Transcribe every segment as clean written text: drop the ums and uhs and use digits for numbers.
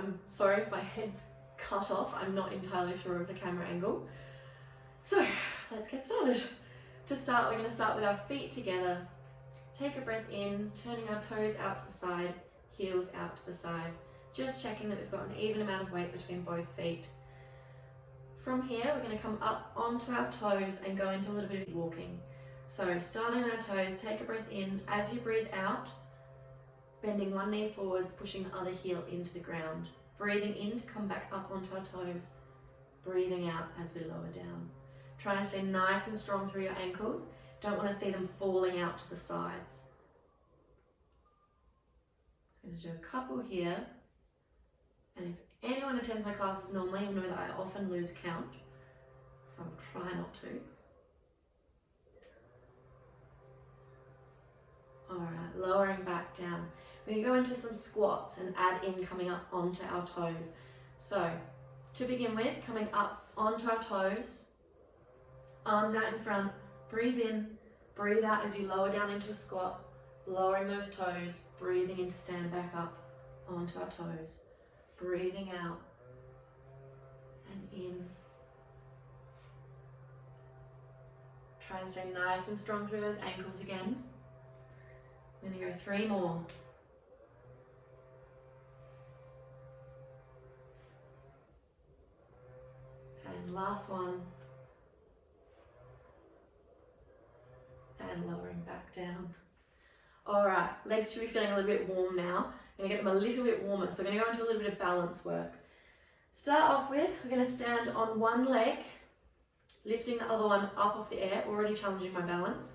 I'm sorry if my head's cut off. I'm not entirely sure of the camera angle. So let's get started. To start, we're going to start with our feet together. Take a breath in, turning our toes out to the side, heels out to the side. Just checking that we've got an even amount of weight between both feet. From here, we're going to come up onto our toes and go into a little bit of walking. So starting on our toes, take a breath in. As you breathe out, bending one knee forwards, pushing the other heel into the ground. Breathing in to come back up onto our toes. Breathing out as we lower down. Try and stay nice and strong through your ankles. Don't want to see them falling out to the sides. I'm going to do a couple here. And if anyone attends my classes normally, you'll know that I often lose count. So I'll try not to. Alright, lowering back down. We're going to go into some squats and add in coming up onto our toes. So, to begin with, coming up onto our toes, arms out in front, breathe in, breathe out as you lower down into a squat, lowering those toes, breathing in to stand back up onto our toes, breathing out and in. Try and stay nice and strong through those ankles again. I'm going to go 3 more. And last one. And lowering back down. Alright, legs should be feeling a little bit warm now. I'm going to get them a little bit warmer, so we're going to go into a little bit of balance work. Start off with, we're going to stand on one leg, lifting the other one up off the air, already challenging my balance.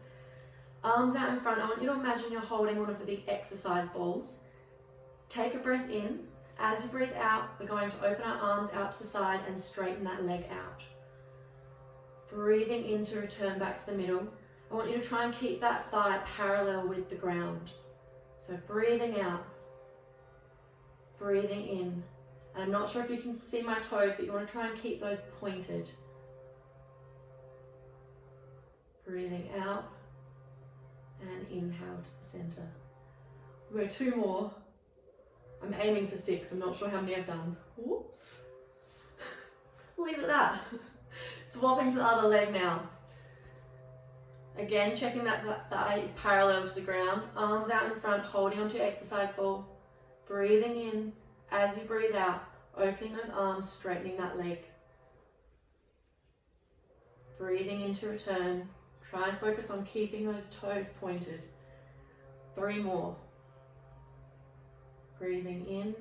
Arms out in front. I want you to imagine you're holding one of the big exercise balls. Take a breath in. As you breathe out, we're going to open our arms out to the side and straighten that leg out. Breathing in to return back to the middle. I want you to try and keep that thigh parallel with the ground. So breathing out, breathing in. And I'm not sure if you can see my toes, but you want to try and keep those pointed. Breathing out. And inhale to the center. We'll go 2 more. I'm aiming for 6. I'm not sure how many I've done. Whoops. Leave it at that. Swapping to the other leg now. Again, checking that thigh is parallel to the ground. Arms out in front, holding onto your exercise ball. Breathing in. As you breathe out, opening those arms, straightening that leg. Breathing in to return. Try and focus on keeping those toes pointed. 3 more. Breathing in.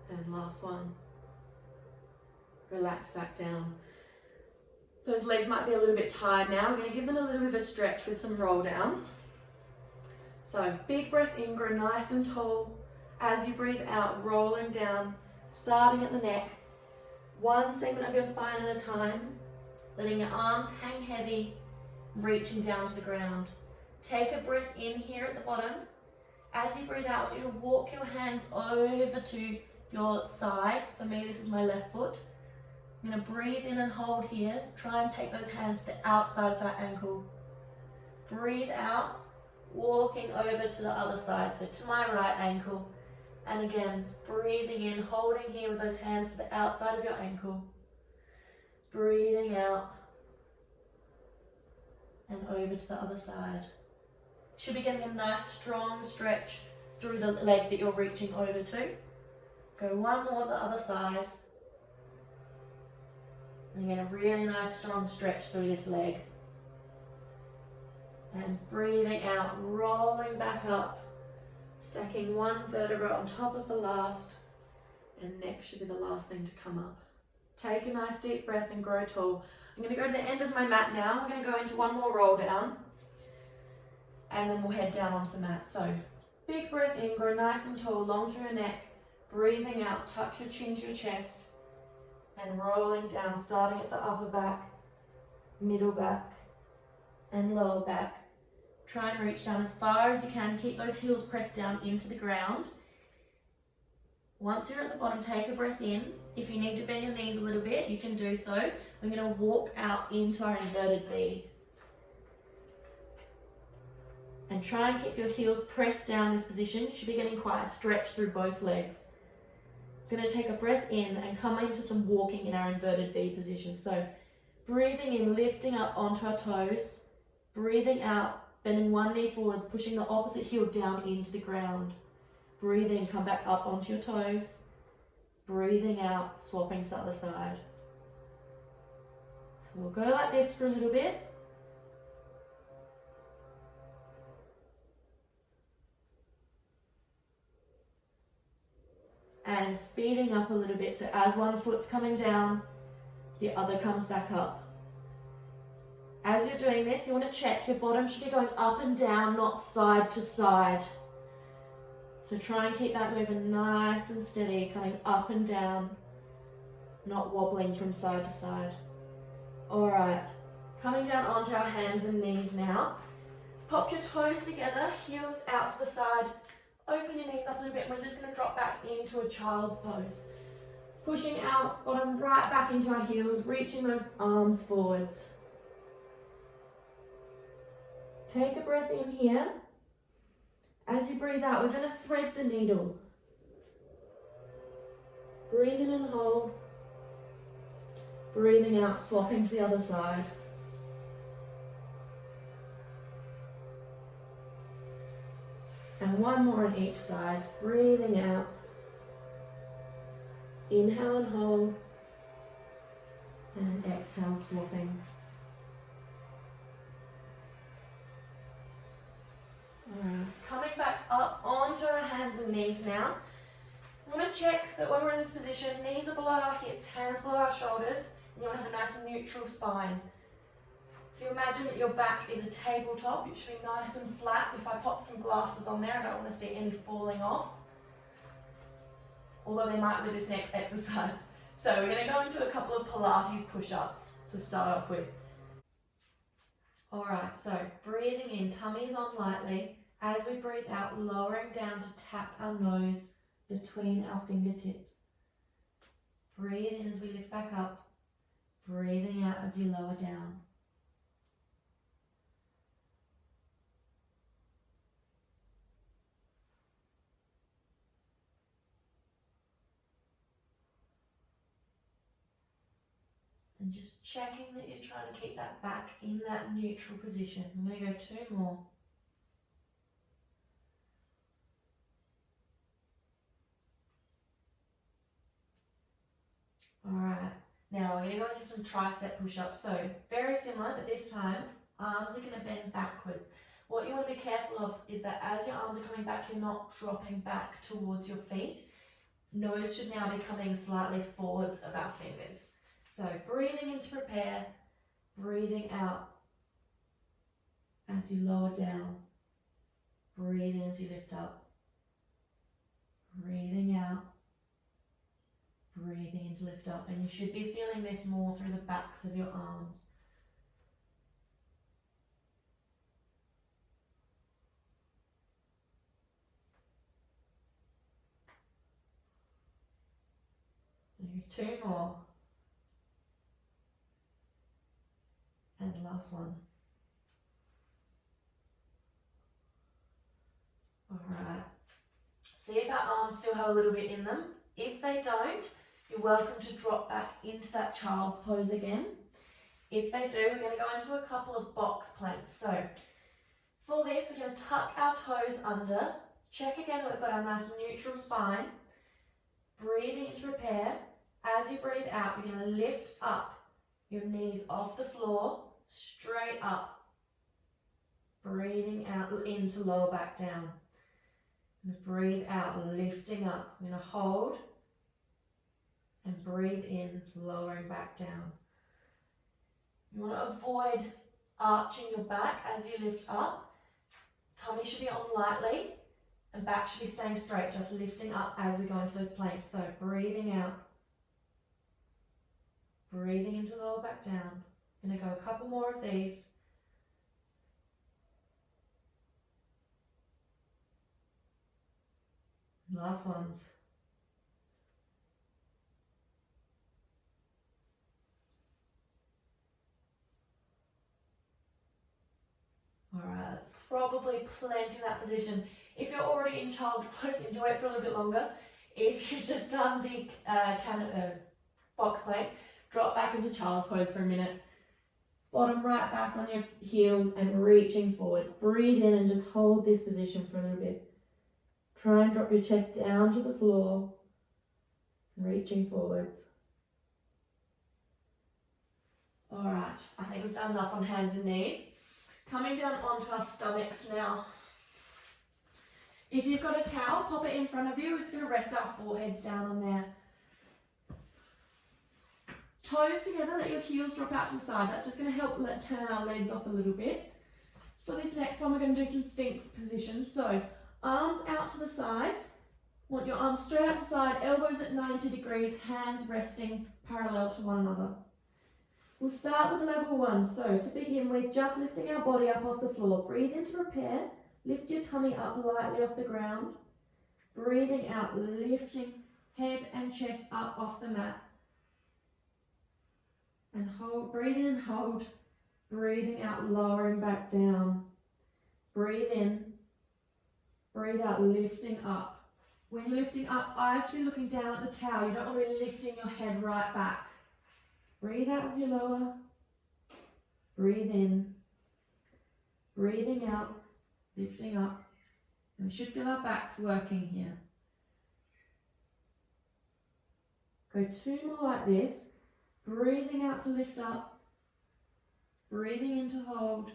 And last one. Relax back down. Those legs might be a little bit tired now. We're going to give them a little bit of a stretch with some roll downs. So big breath in, grow nice and tall. As you breathe out, rolling down, starting at the neck. One segment of your spine at a time, letting your arms hang heavy, reaching down to the ground. Take a breath in here at the bottom. As you breathe out, I want you to walk your hands over to your side. For me, this is my left foot. I'm going to breathe in and hold here. Try and take those hands to the outside of that ankle. Breathe out, walking over to the other side, so to my right ankle. And again, breathing in, holding here with those hands to the outside of your ankle. Breathing out. And over to the other side. Should be getting a nice strong stretch through the leg that you're reaching over to. Go 1 more to the other side. And again, a really nice strong stretch through this leg. And breathing out, rolling back up. Stacking one vertebra on top of the last, and next should be the last thing to come up. Take a nice deep breath and grow tall. I'm going to go to the end of my mat now. We're going to go into 1 more roll down, and then we'll head down onto the mat. So, big breath in, grow nice and tall, long through your neck. Breathing out, tuck your chin to your chest, and rolling down, starting at the upper back, middle back, and lower back. Try and reach down as far as you can. Keep those heels pressed down into the ground. Once you're at the bottom, take a breath in. If you need to bend your knees a little bit, you can do so. We're going to walk out into our inverted V. And try and keep your heels pressed down in this position. You should be getting quite a stretch through both legs. We're going to take a breath in and come into some walking in our inverted V position. So breathing in, lifting up onto our toes. Breathing out, bending one knee forwards, pushing the opposite heel down into the ground. Breathing, come back up onto your toes. Breathing out, swapping to the other side. So we'll go like this for a little bit. And speeding up a little bit. So as one foot's coming down, the other comes back up. As you're doing this, you want to check your bottom should be going up and down, not side to side. So try and keep that moving nice and steady, coming up and down, not wobbling from side to side. All right, coming down onto our hands and knees now. Pop your toes together, heels out to the side. Open your knees up a little bit, and we're just going to drop back into a child's pose. Pushing our bottom right back into our heels, reaching those arms forwards. Take a breath in here. As you breathe out, we're going to thread the needle. Breathe in and hold. Breathing out, swapping to the other side. And one more on each side. Breathing out. Inhale and hold. And exhale, swapping. Alright, coming back up onto our hands and knees now. We want to check that when we're in this position, knees are below our hips, hands below our shoulders, and you want to have a nice neutral spine. If you imagine that your back is a tabletop, it should be nice and flat. If I pop some glasses on there, I don't want to see any falling off. Although they might with this next exercise. So we're going to go into a couple of Pilates push-ups to start off with. Alright, so breathing in, tummies on lightly. As we breathe out, lowering down to tap our nose between our fingertips. Breathe in as we lift back up. Breathing out as you lower down. And just checking that you're trying to keep that back in that neutral position. I'm going to go 2 more. Alright, now we're going to go into some tricep push-ups. So very similar, but this time arms are going to bend backwards. What you want to be careful of is that as your arms are coming back, you're not dropping back towards your feet. Nose should now be coming slightly forwards of our fingers. So breathing in to prepare, breathing out as you lower down, breathing as you lift up, breathing out, breathing in to lift up, and you should be feeling this more through the backs of your arms. Maybe 2 more. And last one. Alright. See if our arms still have a little bit in them. If they don't, you're welcome to drop back into that child's pose again. If they do, we're going to go into a couple of box planks. So for this, we're going to tuck our toes under. Check again that we've got our nice neutral spine. Breathing in to prepare. As you breathe out, you're going to lift up your knees off the floor, straight up. Breathing out into lower back down. And breathe out, lifting up. I'm going to hold and breathe in, lowering back down. You want to avoid arching your back as you lift up. Tummy should be on lightly and back should be staying straight, just lifting up as we go into those planks. So breathing out, breathing into lower back down. I'm going to go a couple more of these. Last ones. Alright, let's probably plenty in that position. If you're already in child's pose, enjoy it for a little bit longer. If you've just done the box planks, drop back into child's pose for a minute. Bottom right back on your heels and reaching forwards. Breathe in and just hold this position for a little bit. Try and drop your chest down to the floor. Reaching forwards. Alright, I think we've done enough on hands and knees. Coming down onto our stomachs now. If you've got a towel, pop it in front of you. It's going to rest our foreheads down on there. Toes together, let your heels drop out to the side. That's just going to help turn our legs off a little bit. For this next one, we're going to do some Sphinx position. So, arms out to the sides. Want your arms straight out to the side, elbows at 90 degrees, hands resting parallel to one another. We'll start with level 1. So, to begin with, just lifting our body up off the floor. Breathe in to prepare. Lift your tummy up lightly off the ground. Breathing out, lifting head and chest up off the mat. And hold, breathe in and hold. Breathing out, lowering back down. Breathe in. Breathe out, lifting up. When you're lifting up, eyes should be looking down at the towel. You don't want to be lifting your head right back. Breathe out as you lower. Breathe in. Breathing out, lifting up. And we should feel our backs working here. Go 2 more like this. Breathing out to lift up. Breathing in to hold.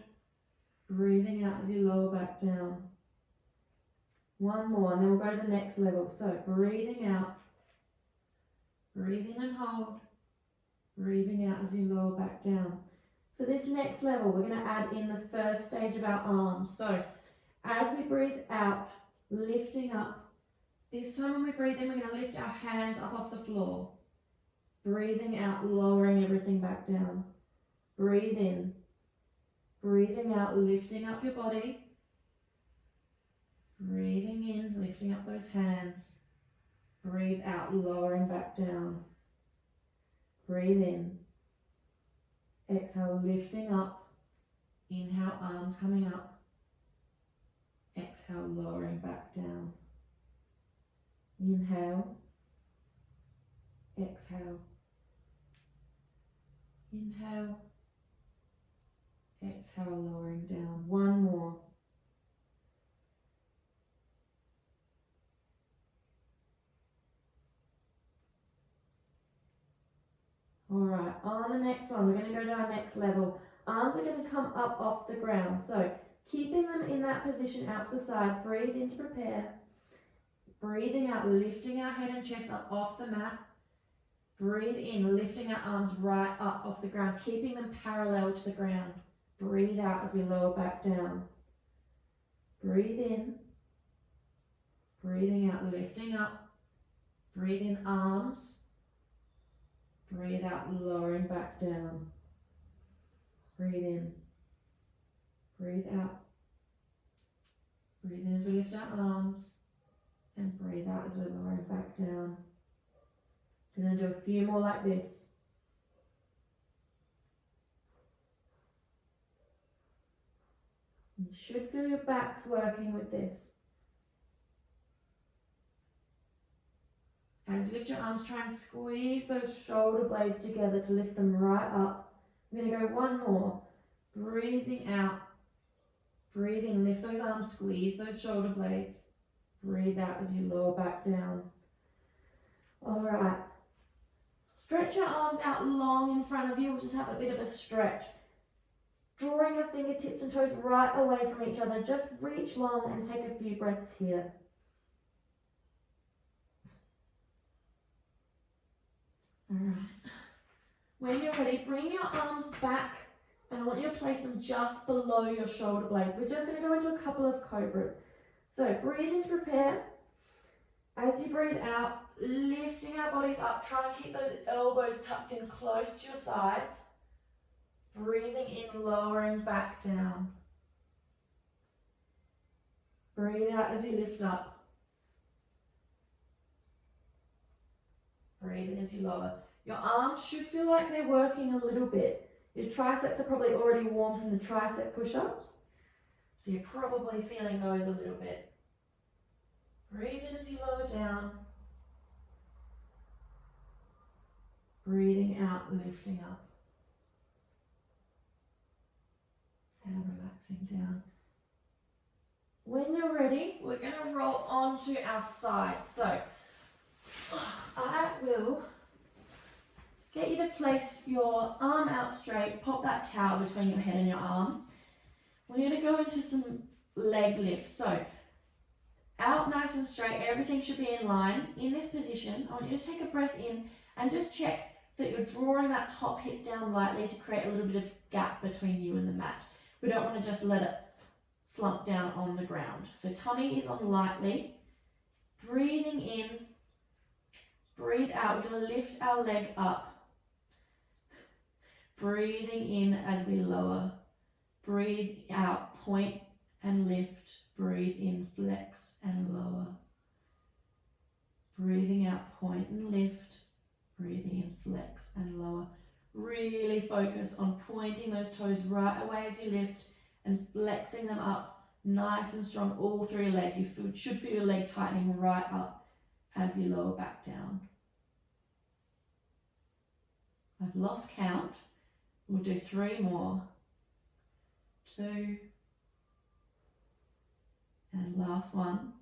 Breathing out as you lower back down. 1 more, and then we'll go to the next level. So, breathing out. Breathe in and hold. Breathing out as you lower back down. For this next level, we're going to add in the first stage of our arms. So, as we breathe out, lifting up. This time when we breathe in, we're going to lift our hands up off the floor. Breathing out, lowering everything back down. Breathe in. Breathing out, lifting up your body. Breathing in, lifting up those hands. Breathe out, lowering back down. Breathe in. Exhale, lifting up. Inhale, arms coming up. Exhale, lowering back down. Inhale. Exhale. Inhale. Exhale, lowering down. 1 more. Alright, on the next one, we're going to go to our next level. Arms are going to come up off the ground. So, keeping them in that position out to the side, breathe in to prepare. Breathing out, lifting our head and chest up off the mat. Breathe in, lifting our arms right up off the ground, keeping them parallel to the ground. Breathe out as we lower back down. Breathe in. Breathing out, lifting up. Breathe in, arms. Breathe out, lowering back down. Breathe in. Breathe out. Breathe in as we lift our arms. And breathe out as we're lowering back down. We're going to do a few more like this. You should feel your backs working with this. As you lift your arms, try and squeeze those shoulder blades together to lift them right up. We're going to go 1 more. Breathing out. Breathe in, lift those arms, squeeze those shoulder blades. Breathe out as you lower back down. Alright. Stretch your arms out long in front of you. We'll just have a bit of a stretch. Drawing your fingertips and toes right away from each other. Just reach long and take a few breaths here. Alright. When you're ready, bring your arms back and I want you to place them just below your shoulder blades. We're just going to go into a couple of cobras. So breathe in to prepare. As you breathe out, lifting our bodies up, try and keep those elbows tucked in close to your sides. Breathing in, lowering back down. Breathe out as you lift up. Breathe in as you lower. Your arms should feel like they're working a little bit. Your triceps are probably already warm from the tricep push-ups. So So you're probably feeling those a little bit. Breathe in as you lower down. Breathing out, lifting up. And relaxing down. When you're ready, we're going to roll onto our side. So I will get you to place your arm out straight, pop that towel between your head and your arm. We're going to go into some leg lifts. So out nice and straight, everything should be in line. In this position, I want you to take a breath in and just check that you're drawing that top hip down lightly to create a little bit of gap between you and the mat. We don't want to just let it slump down on the ground. So tummy is on lightly. Breathing in, breathe out. We're going to lift our leg up. Breathing in as we lower. Breathe out, point and lift. Breathe in, flex and lower. Breathing out, point and lift. Breathing in, flex and lower. Really focus on pointing those toes right away as you lift and flexing them up nice and strong all through your leg. You should feel your leg tightening right up as you lower back down. I've lost count. We'll do 3 more. 2. And last one.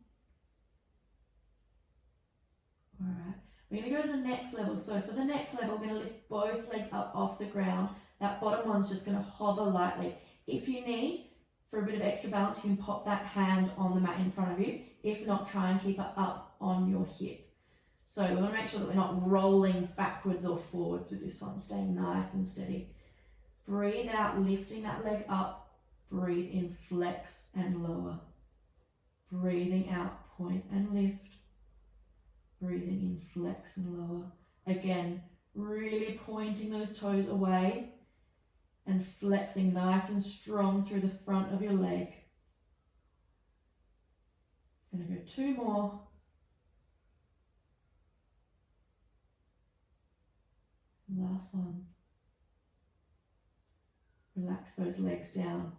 All right. We're going to go to the next level. So for the next level, we're going to lift both legs up off the ground. That bottom one's just going to hover lightly. If you need, for a bit of extra balance, you can pop that hand on the mat in front of you. If not, try and keep it up on your hip. So we want to make sure that we're not rolling backwards or forwards with this one, staying nice and steady. Breathe out, lifting that leg up. Breathe in, flex and lower. Breathing out, point and lift. Breathing in, flex and lower. Again, really pointing those toes away and flexing nice and strong through the front of your leg. Gonna go 2 more. Last one. Relax those legs down.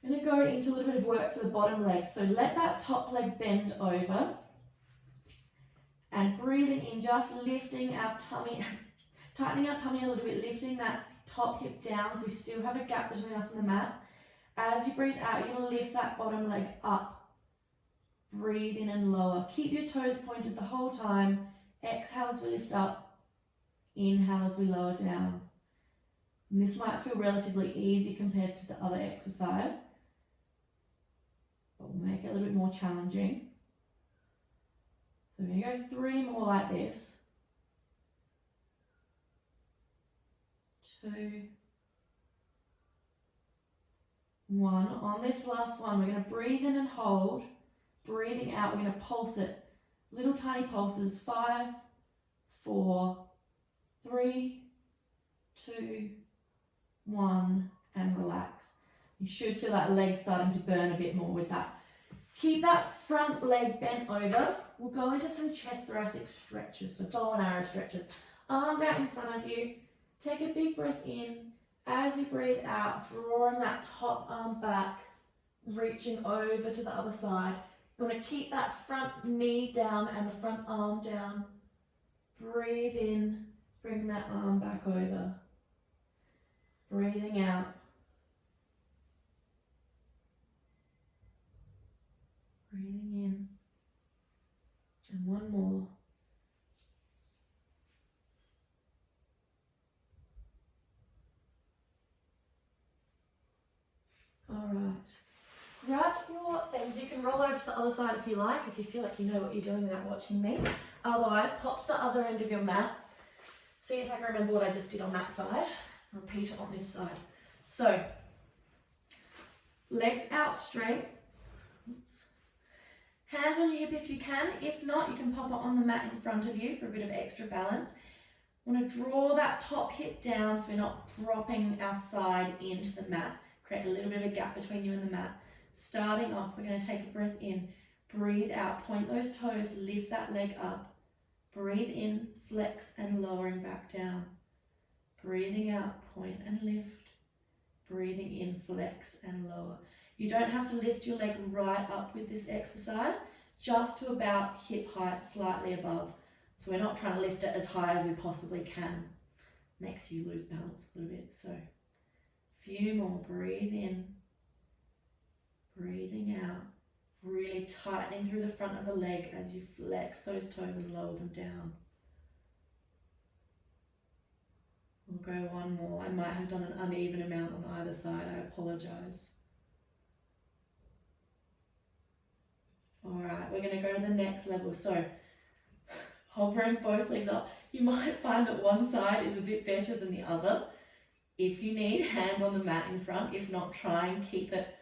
I'm going to go into a little bit of work for the bottom leg. So let that top leg bend over. And breathing in, just lifting our tummy, tightening our tummy a little bit, lifting that top hip down so we still have a gap between us and the mat. As you breathe out, you're going to lift that bottom leg up. Breathe in and lower. Keep your toes pointed the whole time. Exhale as we lift up. Inhale as we lower down. And this might feel relatively easy compared to the other exercise, but we'll make it a little bit more challenging. So we're going to go 3 more like this. 2, 1. On this last one, we're going to breathe in and hold. Breathing out, we're going to pulse it. Little tiny pulses. 5, 4, 3, 2, 1, and relax. You should feel that leg starting to burn a bit more with that. Keep that front leg bent over. We'll go into some chest thoracic stretches, so bow and arrow stretches. Arms out in front of you. Take a big breath in. As you breathe out, drawing that top arm back, reaching over to the other side. You want to keep that front knee down and the front arm down. Breathe in, bring that arm back over. Breathing out. Breathing in. And 1 more. All right. Grab your things. You can roll over to the other side if you like, if you feel like you know what you're doing without watching me. Otherwise, pop to the other end of your mat. See if I can remember what I just did on that side. Repeat it on this side. So, legs out straight. Oops. Hand on your hip if you can. If not, you can pop it on the mat in front of you for a bit of extra balance. Want to draw that top hip down so we're not dropping our side into the mat. Create a little bit of a gap between you and the mat. Starting off, we're going to take a breath in. Breathe out. Point those toes. Lift that leg up. Breathe in. Flex and lowering back down. Breathing out. Point and lift. Breathing in. Flex and lower. You don't have to lift your leg right up with this exercise, just to about hip height, slightly above. So we're not trying to lift it as high as we possibly can. Makes you lose balance a little bit. So few more, breathe in, breathing out, really tightening through the front of the leg as you flex those toes and lower them down. We'll go one more. I might have done an uneven amount on either side, I apologise. Alright, we're going to go to the next level. So, hovering both legs up. You might find that one side is a bit better than the other. If you need, hand on the mat in front. If not, try and keep it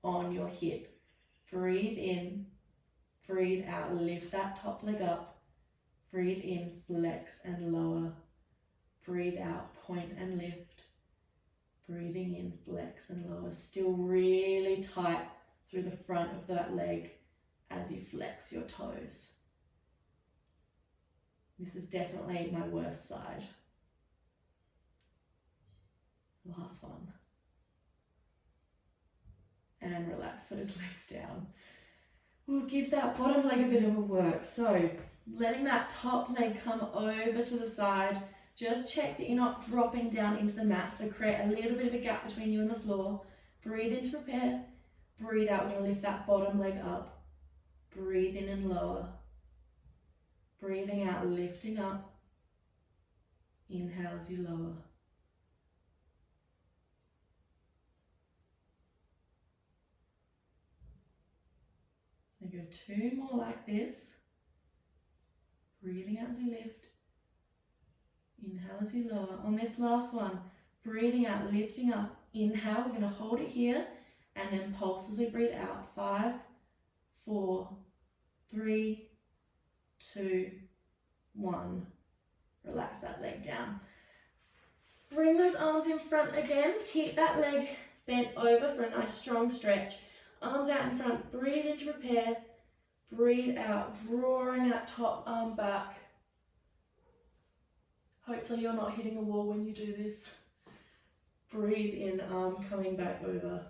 on your hip. Breathe in, breathe out, lift that top leg up. Breathe in, flex and lower. Breathe out, point and lift. Breathing in, flex and lower. Still really tight through the front of that leg as you flex your toes. This is definitely my worst side. Last one. And relax those legs down. We'll give that bottom leg a bit of a work. So letting that top leg come over to the side. Just check that you're not dropping down into the mat. So create a little bit of a gap between you and the floor. Breathe in to prepare. Breathe out. We're going to lift that bottom leg up. Breathe in and lower. Breathing out, lifting up. Inhale as you lower. Now go two more like this. Breathing out as you lift. Inhale as you lower. On this last one, breathing out, lifting up. Inhale, we're going to hold it here and then pulse as we breathe out. 5, 4, 3, 2, 1. Relax that leg down. Bring those arms in front again. Keep that leg bent over for a nice strong stretch. Arms out in front. Breathe in to prepare. Breathe out, drawing that top arm back. Hopefully you're not hitting a wall when you do this. Breathe in, arm coming back over.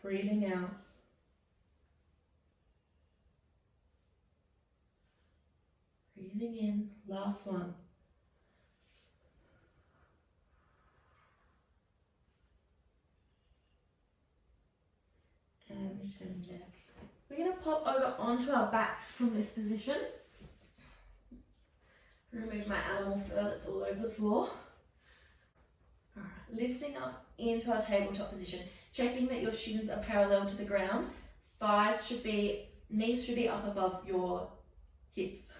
Breathing out. Breathing in, last one. And return back. We're going to pop over onto our backs from this position. Remove my animal fur that's all over the floor. Alright, lifting up into our tabletop position. Checking that your shins are parallel to the ground. Knees should be up above your hips.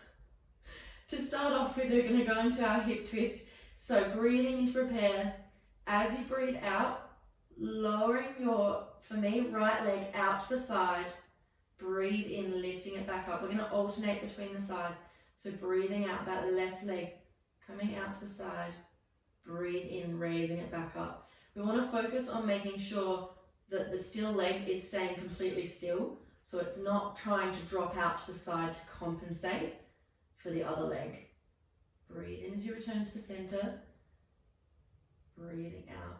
To start off with, we're going to go into our hip twist. So breathing in to prepare. As you breathe out, lowering your, for me, right leg out to the side. Breathe in, lifting it back up. We're going to alternate between the sides. So breathing out, that left leg coming out to the side. Breathe in, raising it back up. We want to focus on making sure that the still leg is staying completely still. So it's not trying to drop out to the side to compensate for the other leg. Breathe in as you return to the center. Breathing out.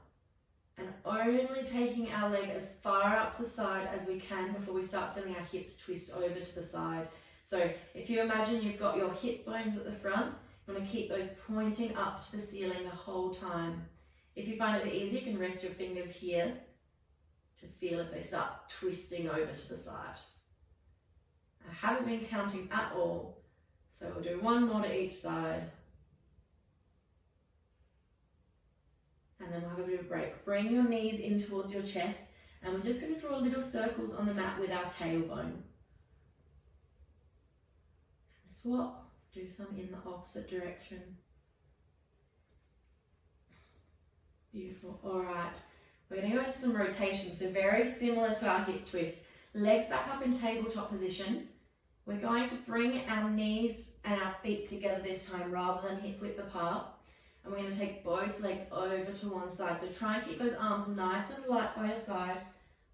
And only taking our leg as far out to the side as we can before we start feeling our hips twist over to the side. So if you imagine you've got your hip bones at the front, you want to keep those pointing up to the ceiling the whole time. If you find it a bit easier, you can rest your fingers here to feel if they start twisting over to the side. I haven't been counting at all, so we'll do one more to each side. And then we'll have a bit of a break. Bring your knees in towards your chest, and we're just going to draw little circles on the mat with our tailbone. Swap, do some in the opposite direction. Beautiful. Alright, we're going to go into some rotation, so very similar to our hip twist. Legs back up in tabletop position. We're going to bring our knees and our feet together this time rather than hip width apart. And we're going to take both legs over to one side. So try and keep those arms nice and light by your side.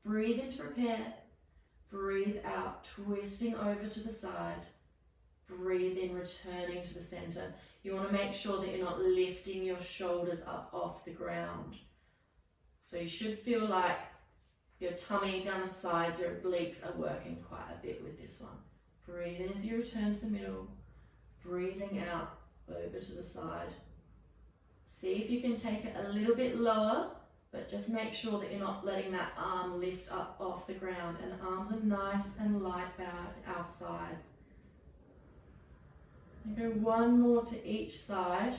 Breathe in to prepare. Breathe out, twisting over to the side. Breathe in, returning to the center. You want to make sure that you're not lifting your shoulders up off the ground. So you should feel like Your tummy down the sides, your obliques are working quite a bit with this one. Breathe in as you return to the middle. Breathing out over to the side. See if you can take it a little bit lower, but just make sure that you're not letting that arm lift up off the ground, and arms are nice and light by our sides. And go one more to each side.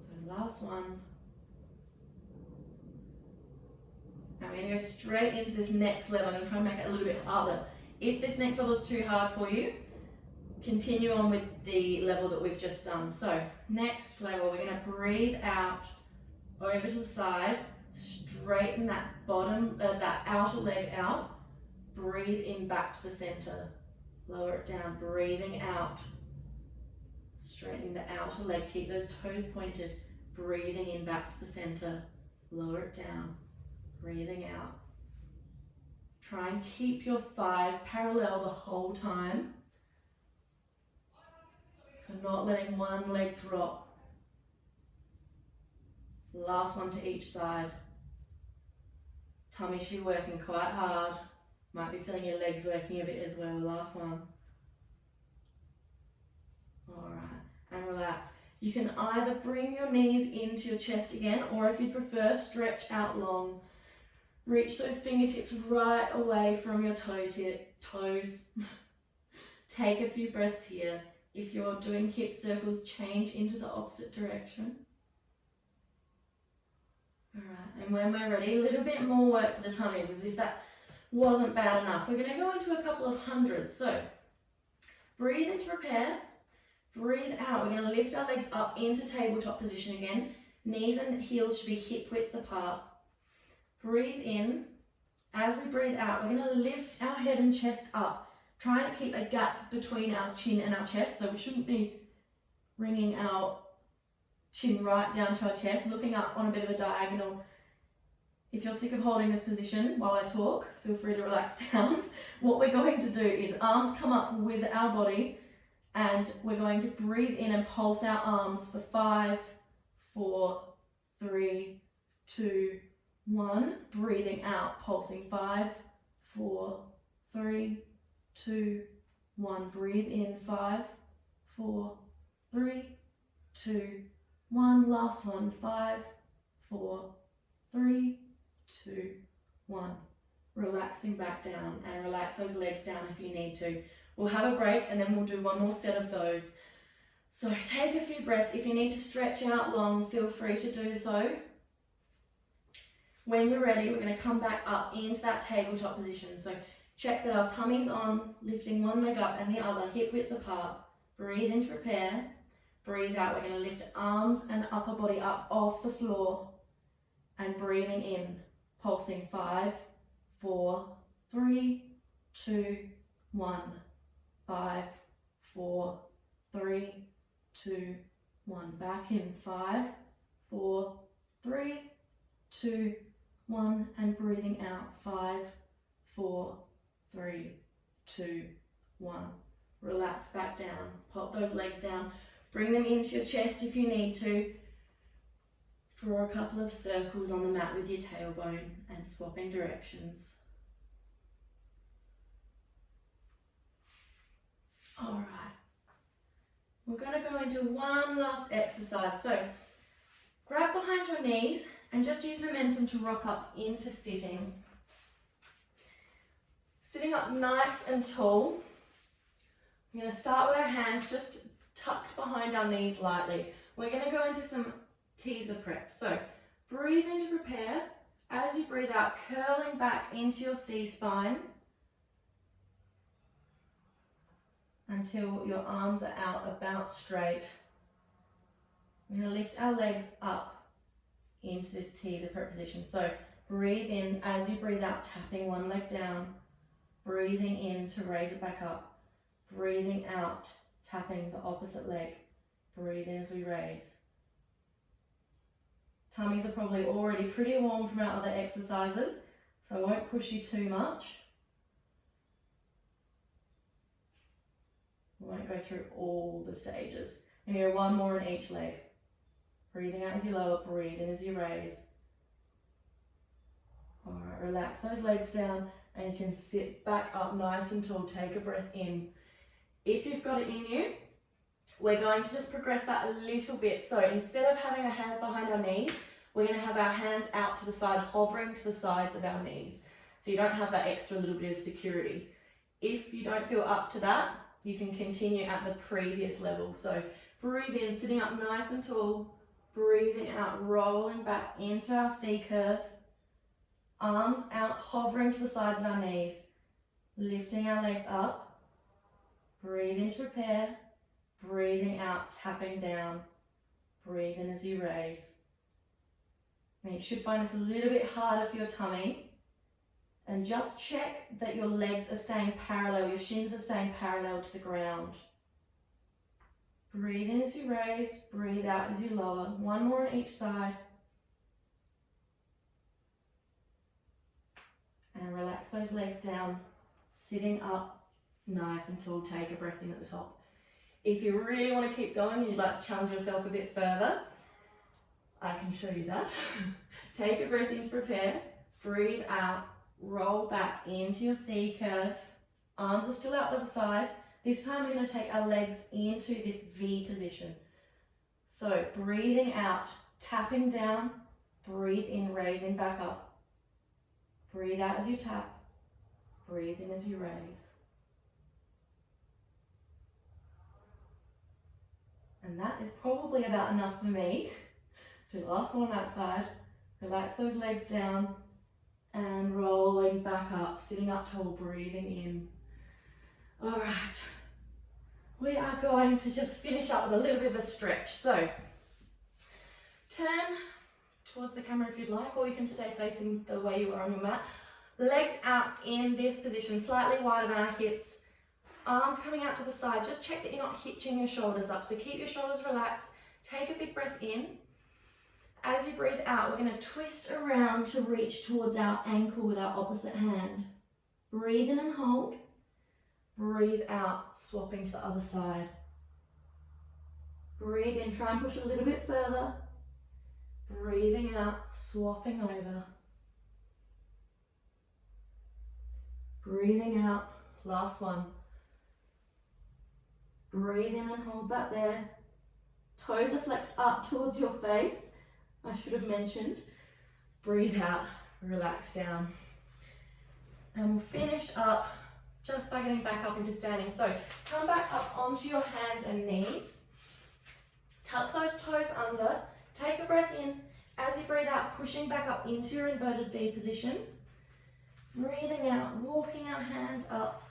So last one. I'm going to go straight into this next level. I'm going to try and make it a little bit harder. If this next level is too hard for you, continue on with the level that we've just done. So next level, we're going to breathe out over to the side, straighten that bottom, that outer leg out, breathe in back to the center, lower it down, breathing out, straightening the outer leg, keep those toes pointed, breathing in back to the center, lower it down, breathing out. Try and keep your thighs parallel the whole time. So not letting one leg drop. Last one to each side. Tummy should be working quite hard. Might be feeling your legs working a bit as well. Last one. Alright, and relax. You can either bring your knees into your chest again, or if you prefer, stretch out long. Reach those fingertips right away from your toes. Take a few breaths here. If you're doing hip circles, change into the opposite direction. Alright, and when we're ready, a little bit more work for the tummies, as if that wasn't bad enough. We're going to go into a couple of hundreds. So, breathe in to prepare. Breathe out. We're going to lift our legs up into tabletop position again. Knees and heels should be hip width apart. Breathe in. As we breathe out, we're going to lift our head and chest up, trying to keep a gap between our chin and our chest, so we shouldn't be bringing our chin right down to our chest, looking up on a bit of a diagonal. If you're sick of holding this position while I talk, feel free to relax down. What we're going to do is arms come up with our body, and we're going to breathe in and pulse our arms for 5, 4, 3, 2, 1. Breathing out, pulsing 5, 4, 3, 2, 1. Breathe in 5, 4, 3, 2, 1. Last one. 5, 4, 3, 2, 1. Relaxing back down, and relax those legs down if you need to. We'll have a break and then we'll do one more set of those. So take a few breaths. If you need to stretch out long, feel free to do so. When you're ready, we're going to come back up into that tabletop position. So check that our tummy's on, lifting one leg up and the other, hip width apart. Breathe in to prepare. Breathe out. We're going to lift arms and upper body up off the floor. And breathing in, pulsing 5, 4, 3, 2, 1. 5, 4, 3, 2, 1. Back in. 5, 4, 3, 2, 1. And breathing out. 5, 4, 3, 2, 1. Relax back down. Pop those legs down. Bring them into your chest if you need to. Draw a couple of circles on the mat with your tailbone and swapping directions. Alright, we're going to go into one last exercise. So, grab behind your knees and just use momentum to rock up into sitting. Sitting up nice and tall. We're going to start with our hands just tucked behind our knees lightly. We're going to go into some teaser prep. So, breathe in to prepare. As you breathe out, curling back into your C-spine until your arms are out about straight. We're going to lift our legs up into this teaser prep position. So breathe in as you breathe out, tapping one leg down. Breathing in to raise it back up. Breathing out, tapping the opposite leg. Breathe in as we raise. Tummies are probably already pretty warm from our other exercises, so I won't push you too much. We won't go through all the stages. And here, one more in each leg. Breathing out as you lower, breathe in as you raise. All right, relax those legs down and you can sit back up nice and tall. Take a breath in. If you've got it in you, we're going to just progress that a little bit. So instead of having our hands behind our knees, we're going to have our hands out to the side, hovering to the sides of our knees. So you don't have that extra little bit of security. If you don't feel up to that, you can continue at the previous level. So breathe in, sitting up nice and tall. Breathing out, rolling back into our C curve. Arms out, hovering to the sides of our knees. Lifting our legs up. Breathe in to prepare. Breathing out, tapping down. Breathe in as you raise. Now you should find this a little bit harder for your tummy. And just check that your legs are staying parallel, your shins are staying parallel to the ground. Breathe in as you raise, breathe out as you lower. One more on each side. And relax those legs down, sitting up nice and tall. Take a breath in at the top. If you really want to keep going and you'd like to challenge yourself a bit further, I can show you that. Take a breath in to prepare, breathe out, roll back into your C curve. Arms are still out by the side. This time we're going to take our legs into this V position. So breathing out, tapping down, breathe in, raising back up. Breathe out as you tap, breathe in as you raise. And that is probably about enough for me. Do the last one on that side. Relax those legs down and rolling back up, sitting up tall, breathing in. All right, we are going to just finish up with a little bit of a stretch. So turn towards the camera if you'd like, or you can stay facing the way you are on your mat. Legs out in this position, slightly wider than our hips. Arms coming out to the side. Just check that you're not hitching your shoulders up. So keep your shoulders relaxed. Take a big breath in. As you breathe out, we're going to twist around to reach towards our ankle with our opposite hand. Breathe in and hold. Breathe out, swapping to the other side. Breathe in, try and push a little bit further. Breathing out, swapping over. Breathing out, last one. Breathe in and hold that there. Toes are flexed up towards your face. I should have mentioned. Breathe out, relax down. And we'll finish up just by getting back up into standing. So come back up onto your hands and knees. Tuck those toes under. Take a breath in. As you breathe out, pushing back up into your inverted V position. Breathing out, walking our hands up.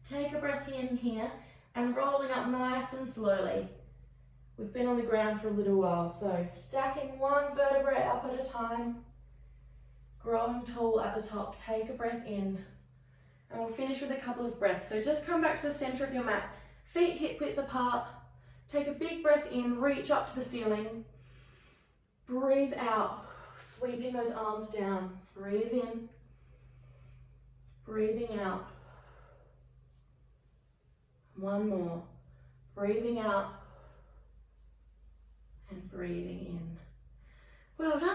Take a breath in here and rolling up nice and slowly. We've been on the ground for a little while, so stacking one vertebrae up at a time. Growing tall at the top. Take a breath in. And we'll finish with a couple of breaths. So just come back to the center of your mat. Feet hip width apart. Take a big breath in, reach up to the ceiling. Breathe out, sweeping those arms down. Breathe in. Breathing out. One more. Breathing out and breathing in. Well done.